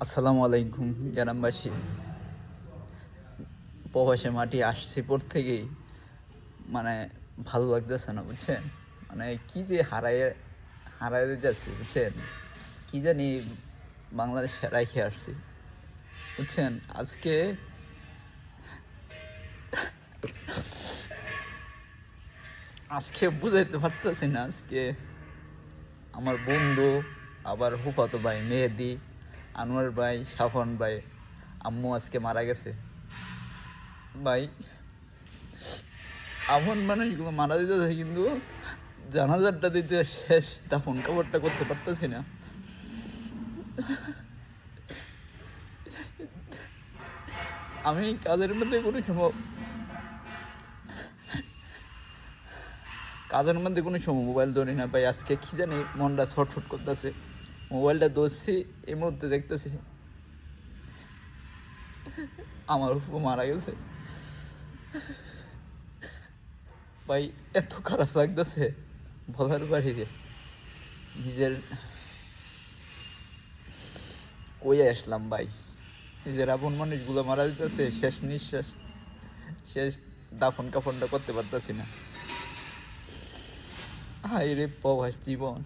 আসসালামু আলাইকুম গ্রামবাসী। প্রবাসে মাটি আসছি পর থেকেই মানে ভালো লাগতেছে না, বুঝছেন? মানে কি যে হারায় যাচ্ছি, বুঝছেন? কি জানি বাংলাদেশ রাইখে আসছি, বুঝছেন? আজকে বুঝাইতে পারতেছি না। আজকে আমার বন্ধু, আবার ফুফাতো ভাই মেহেদি, আনোয়ার ভাই, সাফন ভাই, আম্মু আজকে মারা গেছে। ভাই, আপন মানুষগুলো মারা দিতেছে, কিন্তু জানাজারটা দিতে শেষ দাফন কাপড়টা করতে পারতেছি না। আমি কাজের মধ্যে কোনো সময় মোবাইল ধরি না ভাই। আজকে কি জানি মনটা ছটফট করতেছে, মোবাইলটা ধরছি, এই মুহূর্তে দেখতেছি আমার উপর মারা গেছে। ভাই, এত খারাপ লাগতেছে বলার বাহিরে। নিজের কইয়া আসলাম ভাই, নিজের আপন মানুষগুলো মারা দিতেছে, শেষ নিঃশ্বাস, শেষ দাফন কাফনটা করতে পারতেছি না। হাই রে প্রবাস জীবন।